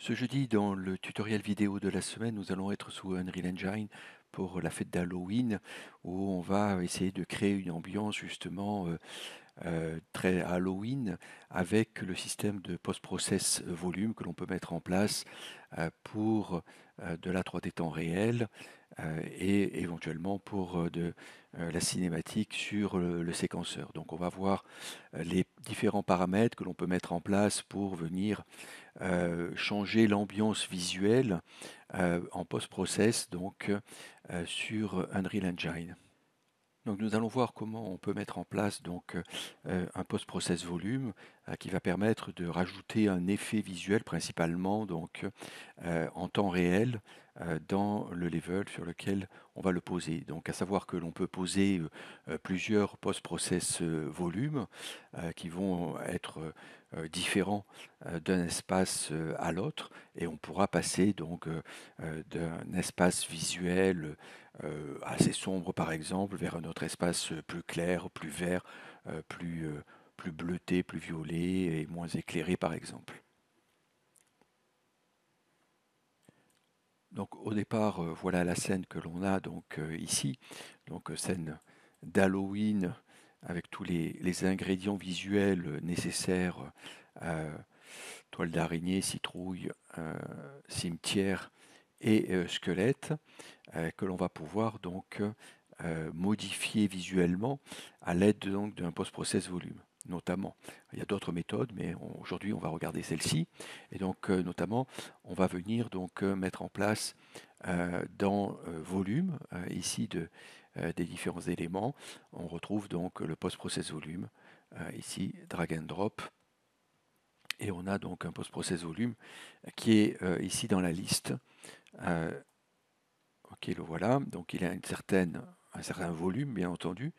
Ce jeudi, dans le tutoriel vidéo de la semaine, nous allons être sous Unreal Engine pour la fête d'Halloween, où on va essayer de créer une ambiance justement très Halloween avec le système de post-process volume que l'on peut mettre en place pour de la 3D temps réel et éventuellement pour la cinématique sur le séquenceur. Donc on va voir les différents paramètres que l'on peut mettre en place pour venir changer l'ambiance visuelle en post-process donc sur Unreal Engine. Donc nous allons voir comment on peut mettre en place donc un post-process volume qui va permettre de rajouter un effet visuel principalement donc en temps réel dans le level sur lequel on va le poser. Donc à savoir que l'on peut poser plusieurs post-process volumes qui vont être différents d'un espace à l'autre et on pourra passer donc d'un espace visuel assez sombre par exemple vers un autre espace plus clair, plus vert, plus bleuté, plus violet et moins éclairé par exemple. Donc au départ, voilà la scène que l'on a donc ici, donc scène d'Halloween avec tous les ingrédients visuels nécessaires, euh, toile d'araignée, citrouille, cimetière et squelette, que l'on va pouvoir donc modifier visuellement à l'aide donc d'un post-process volume notamment. Il y a d'autres méthodes, mais aujourd'hui on va regarder celle-ci. Et donc notamment, on va venir donc mettre en place dans volume, ici des différents éléments, on retrouve donc le post-process volume, ici drag and drop, et on a donc un post-process volume qui est ici dans la liste. Euh, ok, le voilà, donc il a un certain volume, bien entendu.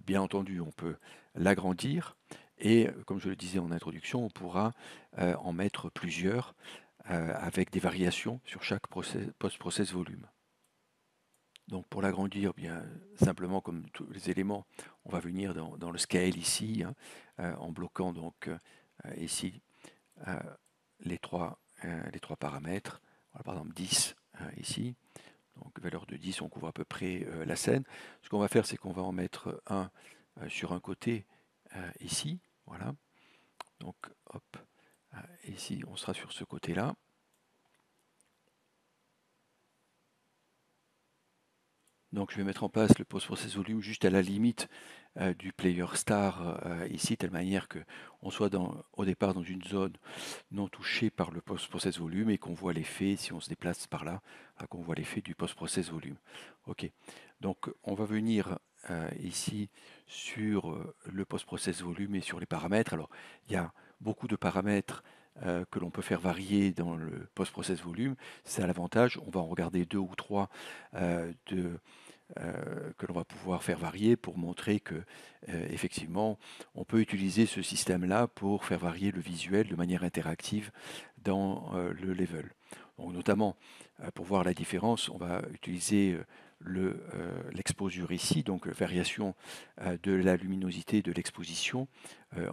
Bien entendu, on peut l'agrandir et, comme je le disais en introduction, on pourra en mettre plusieurs avec des variations sur chaque post-process volume. Donc pour l'agrandir, bien simplement comme tous les éléments, on va venir dans le scale ici, hein, en bloquant donc ici euh, les trois paramètres. Voilà, par exemple 10 ici. Donc valeur de 10, on couvre à peu près la scène. Ce qu'on va faire, c'est qu'on va en mettre un sur un côté ici. Voilà. Donc hop, ici, on sera sur ce côté-là. Donc je vais mettre en place le post-process volume juste à la limite du player star ici, de telle manière qu'on soit au départ dans une zone non touchée par le post-process volume et qu'on voit l'effet, si on se déplace par là, qu'on voit l'effet du post-process volume. Ok, donc on va venir ici sur le post-process volume et sur les paramètres. Alors il y a beaucoup de paramètres que l'on peut faire varier dans le post-process volume. C'est à l'avantage, on va en regarder deux ou trois que l'on va pouvoir faire varier pour montrer que effectivement on peut utiliser ce système-là pour faire varier le visuel de manière interactive dans le level. Donc, notamment pour voir la différence, on va utiliser l'exposure ici, donc variation de la luminosité de l'exposition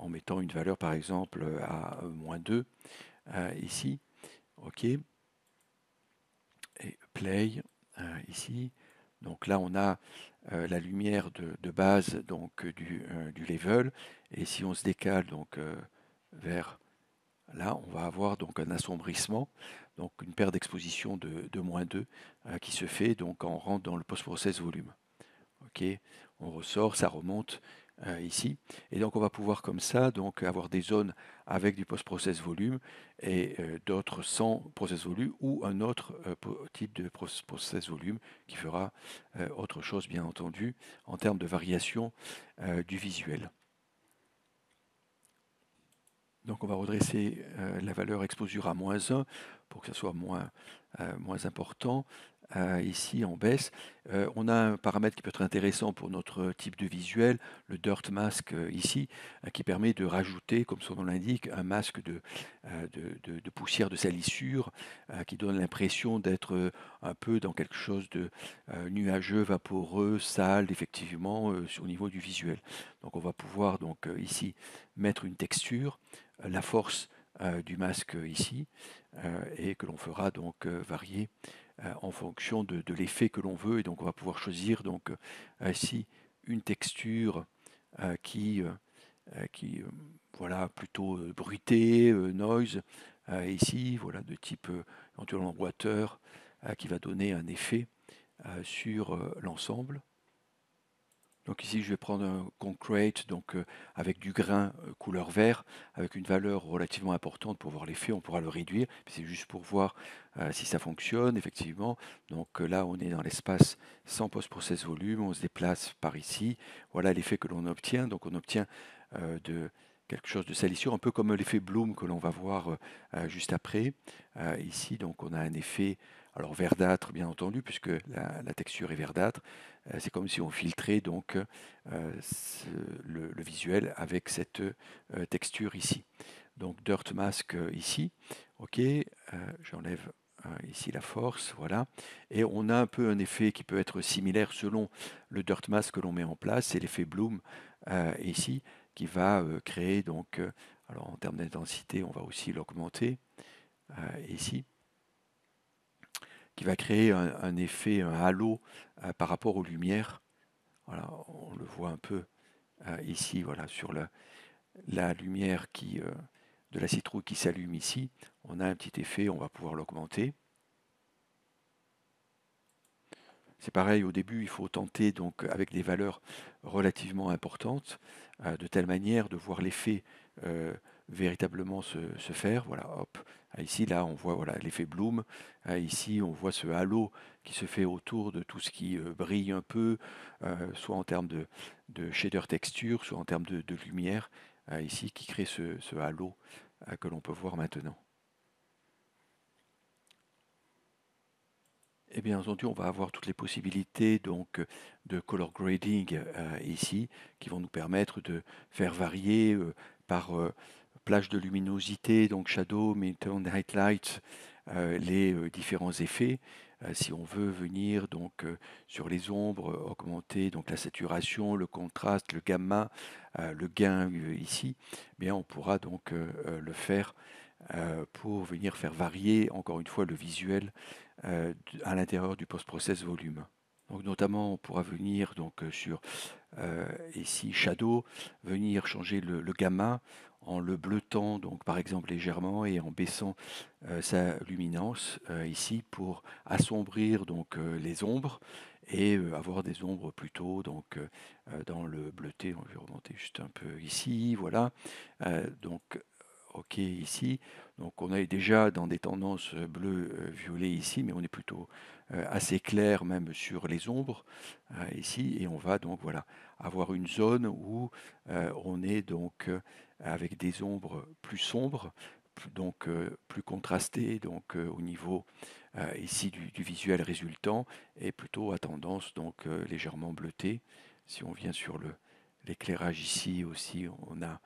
en mettant une valeur par exemple à -2 ici. OK. Et play ici. Donc là, on a la lumière de base donc, du level. Et si on se décale donc, vers là, on va avoir donc un assombrissement, donc une perte d'exposition de -2 qui se fait donc quand on rentre dans le post-process volume. Ok, on ressort, ça remonte ici. Et donc on va pouvoir comme ça donc avoir des zones avec du post-process volume et d'autres sans process volume ou un autre type de process volume qui fera autre chose bien entendu en termes de variation du visuel. Donc on va redresser la valeur exposure à -1 pour que ça soit moins important. Ici, on baisse. On a un paramètre qui peut être intéressant pour notre type de visuel, le dirt mask ici, qui permet de rajouter, comme son nom l'indique, un masque de poussière de salissure qui donne l'impression d'être un peu dans quelque chose de nuageux, vaporeux, sale, effectivement, au niveau du visuel. Donc on va pouvoir donc ici mettre une texture, la force du masque ici, et que l'on fera donc varier en fonction de l'effet que l'on veut. Et donc on va pouvoir choisir donc ici une texture qui voilà, plutôt bruité, noise, ici, voilà, de type éventuellement water, qui va donner un effet sur l'ensemble. Donc ici, je vais prendre un concrete, donc avec du grain couleur vert, avec une valeur relativement importante pour voir l'effet. On pourra le réduire. C'est juste pour voir si ça fonctionne, effectivement. Donc là, on est dans l'espace sans post-process volume. On se déplace par ici. Voilà l'effet que l'on obtient. Donc on obtient de quelque chose de salissure, un peu comme l'effet Bloom que l'on va voir juste après. Ici, donc on a un effet, alors verdâtre bien entendu, puisque la texture est verdâtre. C'est comme si on filtrait donc le visuel avec cette texture ici. Donc Dirt Mask ici, ok, j'enlève ici la force, voilà, et on a un peu un effet qui peut être similaire selon le Dirt Mask que l'on met en place, c'est l'effet Bloom ici, qui va créer donc, alors en termes d'intensité, on va aussi l'augmenter ici, qui va créer un effet, un halo par rapport aux lumières. Voilà, on le voit un peu ici, voilà, sur la lumière de la citrouille qui s'allume ici. On a un petit effet, on va pouvoir l'augmenter. C'est pareil, au début, il faut tenter donc avec des valeurs relativement importantes, de telle manière de voir l'effet véritablement se faire. Voilà, hop. Ici, là, on voit voilà l'effet Bloom. Ici, on voit ce halo qui se fait autour de tout ce qui brille un peu, soit en termes de shader texture, soit en termes de lumière, ici, qui crée ce halo que l'on peut voir maintenant. Et bien entendu, on va avoir toutes les possibilités donc de color grading ici, qui vont nous permettre de faire varier par plage de luminosité, donc shadow, midtone, highlight, les différents effets. Si on veut venir donc sur les ombres, augmenter donc la saturation, le contraste, le gamma, le gain ici, eh bien on pourra donc le faire pour venir faire varier encore une fois le visuel à l'intérieur du post-process volume. Donc notamment, on pourra venir donc sur ici Shadow, venir changer le gamma en le bleutant donc par exemple légèrement et en baissant sa luminance ici pour assombrir donc les ombres et avoir des ombres plutôt donc dans le bleuté. On va remonter juste un peu ici, voilà. Donc OK ici. Donc on est déjà dans des tendances bleu-violet ici, mais on est plutôt assez clair même sur les ombres ici. Et on va donc voilà avoir une zone où on est donc avec des ombres plus sombres, donc plus contrastées, donc au niveau ici du visuel résultant, et plutôt à tendance donc légèrement bleutée. Si on vient sur l'éclairage ici aussi, on a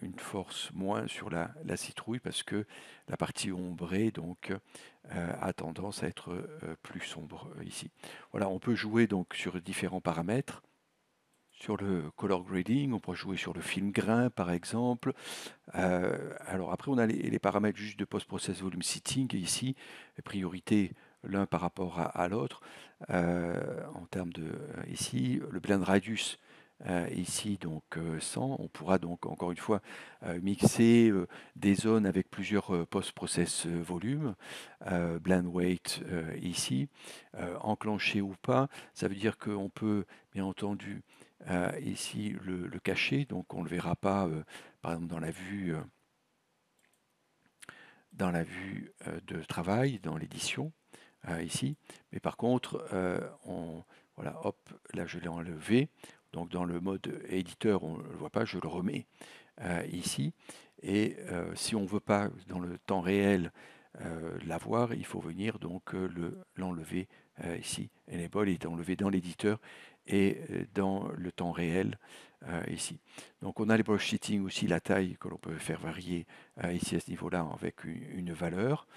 une force moins sur la citrouille parce que la partie ombrée donc a tendance à être plus sombre ici. Voilà, on peut jouer donc sur différents paramètres. Sur le color grading, on peut jouer sur le film grain par exemple. Alors après, on a les paramètres juste de post-process volume seating ici, priorité l'un par rapport à l'autre. En termes de ici, le blend radius ici donc 100, on pourra donc encore une fois mixer des zones avec plusieurs post-process volume, blend weight ici, enclenché ou pas, ça veut dire qu'on peut bien entendu ici le cacher, donc on ne le verra pas par exemple dans la vue de travail, dans l'édition ici, mais par contre voilà, hop, là je l'ai enlevé. Donc dans le mode éditeur, on ne le voit pas, je le remets ici. Et si on ne veut pas dans le temps réel l'avoir, il faut venir donc l'enlever ici. Enable est enlevé dans l'éditeur et dans le temps réel ici. Donc on a les brush shitting aussi, la taille que l'on peut faire varier ici à ce niveau-là avec une valeur.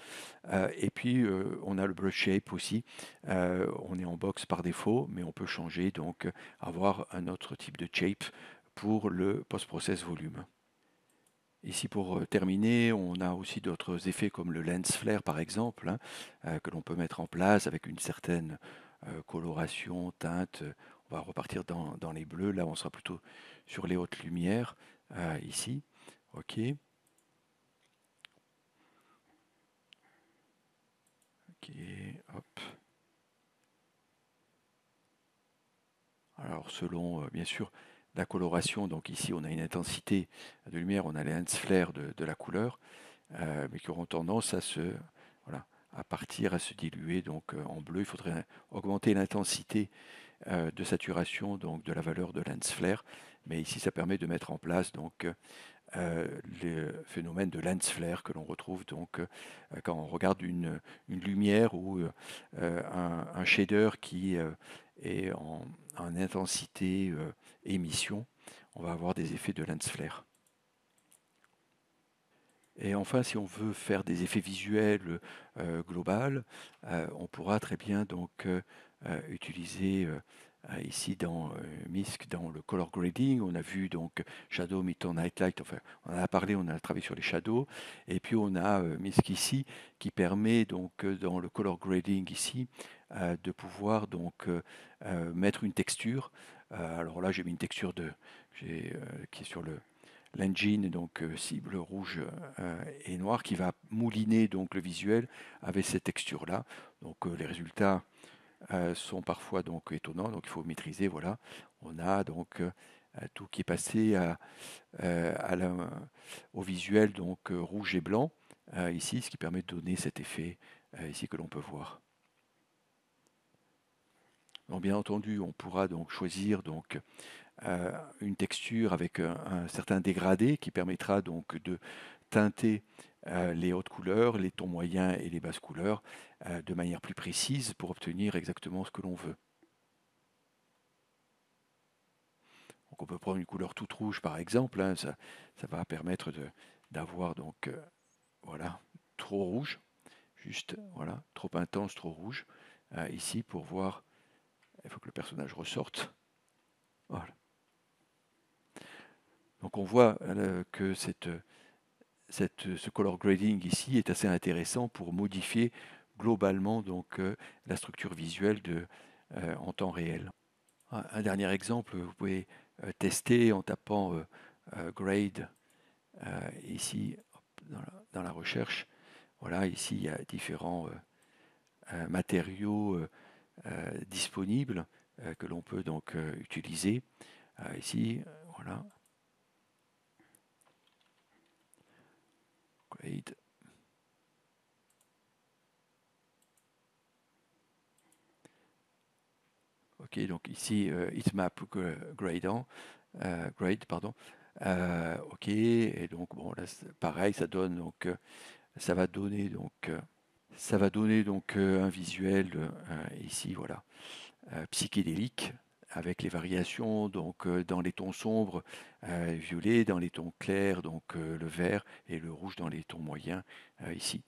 Et puis on a le brush shape aussi. On est en box par défaut, mais on peut changer donc avoir un autre type de shape pour le post-process volume. Ici, pour terminer, on a aussi d'autres effets comme le lens flare, par exemple, hein, que l'on peut mettre en place avec une certaine coloration, teinte. On va repartir dans les bleus. Là, on sera plutôt sur les hautes lumières, ici. OK. OK. Hop. Alors, selon, bien sûr, la coloration, donc ici, on a une intensité de lumière, on a les lens flare de la couleur, mais qui auront tendance à voilà, à partir, à se diluer. Donc en bleu, il faudrait augmenter l'intensité de saturation donc de la valeur de lens flare. Mais ici, ça permet de mettre en place donc le phénomène de lens flare que l'on retrouve donc quand on regarde une lumière ou un shader qui est en intensité émission, on va avoir des effets de lens flare. Et enfin, si on veut faire des effets visuels global, on pourra très bien donc utiliser ici dans MISC, dans le color grading, on a vu donc Shadow, Midtone, Nightlight, enfin on en a parlé, on a travaillé sur les shadows, et puis on a MISC ici qui permet donc dans le color grading ici de pouvoir donc mettre une texture. Alors là j'ai mis une texture qui est sur l'engine, donc cible rouge et noir, qui va mouliner donc le visuel avec cette texture là. Donc les résultats sont parfois donc étonnants, donc il faut maîtriser. Voilà, on a donc tout qui est passé au visuel donc rouge et blanc ici, ce qui permet de donner cet effet ici que l'on peut voir. Donc bien entendu, on pourra donc choisir donc une texture avec un certain dégradé qui permettra donc de teinter les hautes couleurs, les tons moyens et les basses couleurs de manière plus précise pour obtenir exactement ce que l'on veut. Donc on peut prendre une couleur toute rouge par exemple, hein, ça va permettre d'avoir donc voilà, trop rouge, juste voilà, trop intense, trop rouge. Ici pour voir, il faut que le personnage ressorte. Voilà. Donc on voit que ce color grading ici est assez intéressant pour modifier globalement donc la structure visuelle en temps réel. Un dernier exemple, vous pouvez tester en tapant grade ici dans la recherche. Voilà, ici il y a différents matériaux disponibles que l'on peut donc utiliser. Ici, voilà, grade. Ok, donc ici, heatmap gradant, grade, pardon. Ok, et donc bon, là, pareil, ça donne donc, ça va donner donc un visuel ici, voilà, psychédélique avec les variations donc dans les tons sombres, violets, dans les tons clairs, donc le vert et le rouge dans les tons moyens ici.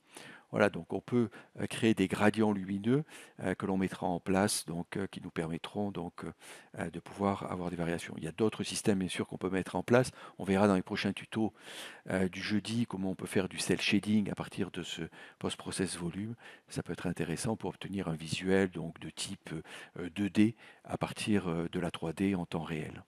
Voilà, donc on peut créer des gradients lumineux que l'on mettra en place, donc qui nous permettront donc de pouvoir avoir des variations. Il y a d'autres systèmes bien sûr qu'on peut mettre en place. On verra dans les prochains tutos du jeudi comment on peut faire du cel shading à partir de ce post-process volume. Ça peut être intéressant pour obtenir un visuel donc de type 2D à partir de la 3D en temps réel.